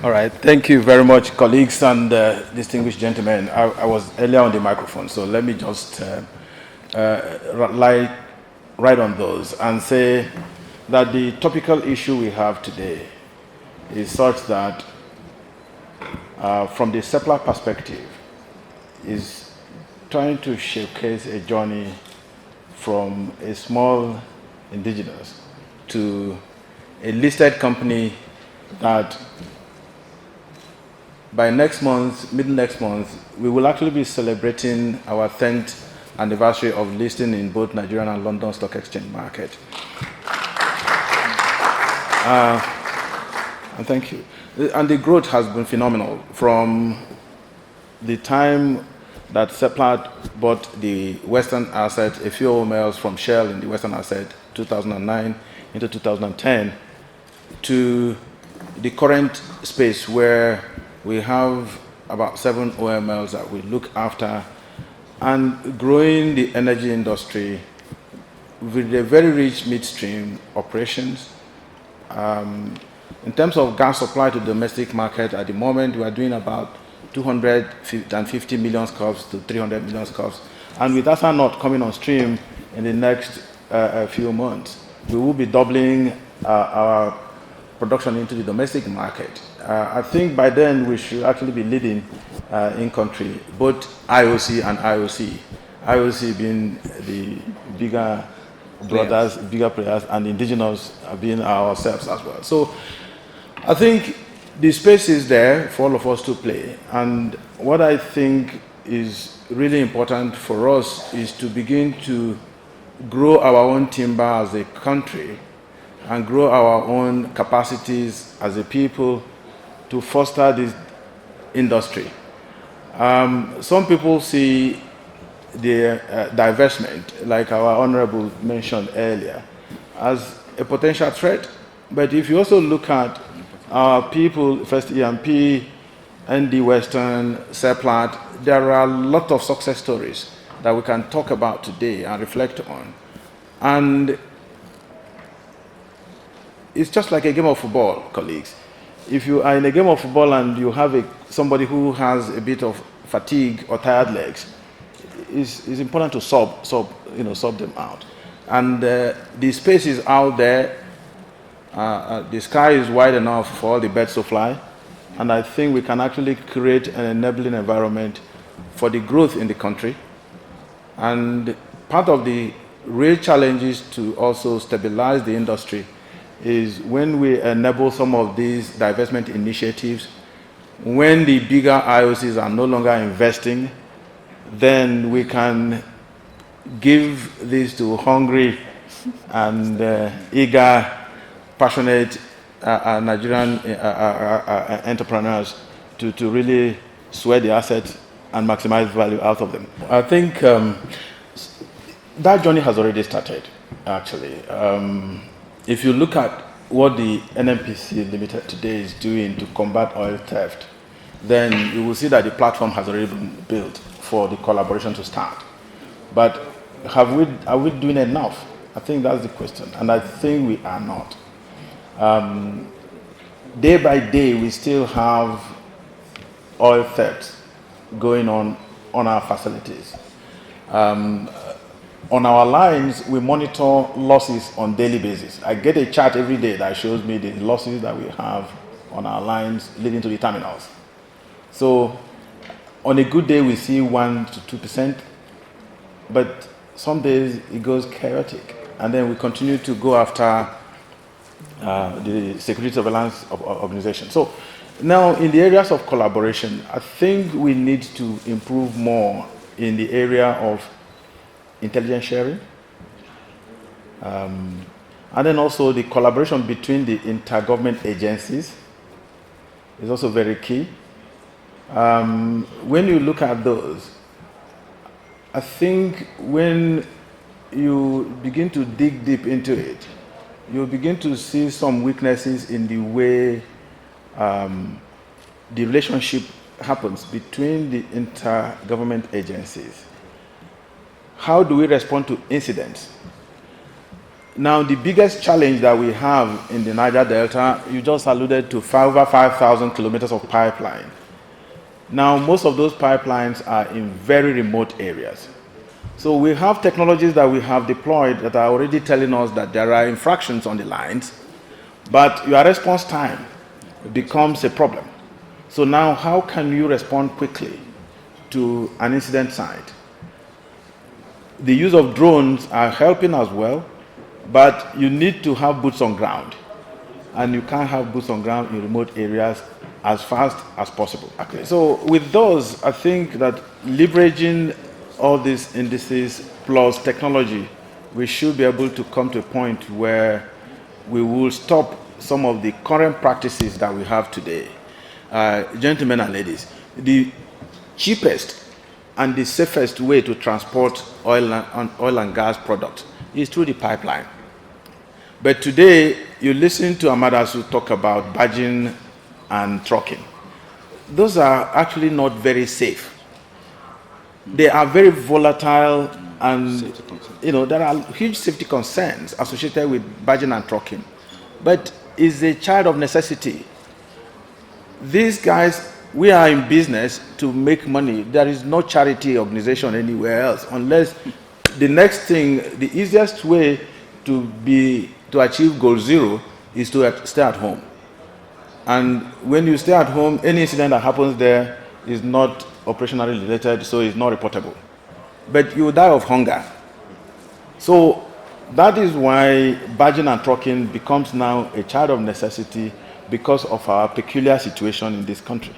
All right. Thank you very much, colleagues and distinguished gentlemen. I was earlier on the microphone, so let me just lie right on those and say that the topical issue we have today is such that, from the Seplat perspective, is trying to showcase a journey from a small indigenous to a listed company that by next month, mid next month, we will actually be celebrating our 10th anniversary of listing in both Nigerian and London Stock Exchange market. And thank you. And the growth has been phenomenal from the time that Seplat bought the Western asset, a few oil miles from Shell in the Western asset, 2009 into 2010, to the current space where we have about 7 oil mills that we look after, and growing the energy industry with a very rich midstream operations. In terms of gas supply to the domestic market, at the moment we are doing about 250 million scf to 300 million scf, and with Asa not coming on stream in the next few months, we will be doubling our production into the domestic market. I think by then we should actually be leading in country, both IOC and IOC. IOC being the bigger brothers, bigger players, and indigenous being ourselves as well. So I think the space is there for all of us to play. And what I think is really important for us is to begin to grow our own timber as a country and grow our own capacities as a people to foster this industry. Some people see the divestment, like our honorable mentioned earlier, as a potential threat. But if you also look at our people, first EMP, ND Western, Seplat, there are a lot of success stories that we can talk about today and reflect on. And it's just like a game of football, colleagues. If you are in a game of football and you have somebody who has a bit of fatigue or tired legs, it's important to sub them out. And the space is out there. The sky is wide enough for all the birds to fly. And I think we can actually create an enabling environment for the growth in the country. And part of the real challenges to also stabilize the industry is when we enable some of these divestment initiatives, when the bigger IOCs are no longer investing, then we can give this to hungry and eager, passionate Nigerian entrepreneurs to really sweat the assets and maximize value out of them. I think that journey has already started, actually. If you look at what the NNPC Limited today is doing to combat oil theft, then you will see that the platform has already been built for the collaboration to start. But are we doing enough? I think that's the question, and I think we are not. Day by day, we still have oil theft going on our facilities. On our lines, we monitor losses on daily basis. I get a chart every day that shows me the losses that we have on our lines leading to the terminals. So on a good day, we see 1 to 2%, but some days it goes chaotic. And then we continue to go after the security surveillance organization. So now in the areas of collaboration, I think we need to improve more in the area of intelligence sharing, and then also the collaboration between the intergovernment agencies is also very key. When you look at those, I think when you begin to dig deep into it, you begin to see some weaknesses in the way the relationship happens between the intergovernment agencies. How do we respond to incidents? Now, the biggest challenge that we have in the Niger Delta, you just alluded to over 5,000 kilometers of pipeline. Now, most of those pipelines are in very remote areas. So we have technologies that we have deployed that are already telling us that there are infractions on the lines, but your response time becomes a problem. So now, how can you respond quickly to an incident site? The use of drones are helping as well, but you need to have boots on ground. And you can't have boots on ground in remote areas as fast as possible. Okay. So with those, I think that leveraging all these indices plus technology, we should be able to come to a point where we will stop some of the current practices that we have today. Gentlemen and ladies, the cheapest and the safest way to transport oil and gas products is through the pipeline. But today, you listen to Amadas who talk about barging and trucking. Those are actually not very safe. They are very volatile, and there are huge safety concerns associated with barging and trucking. But it's a child of necessity. These guys, we are in business to make money. There is no charity organization anywhere else, unless the next thing, the easiest way to achieve goal zero is to stay at home. And when you stay at home, any incident that happens there is not operationally related, so it's not reportable. But you die of hunger. So that is why barging and trucking becomes now a child of necessity because of our peculiar situation in this country.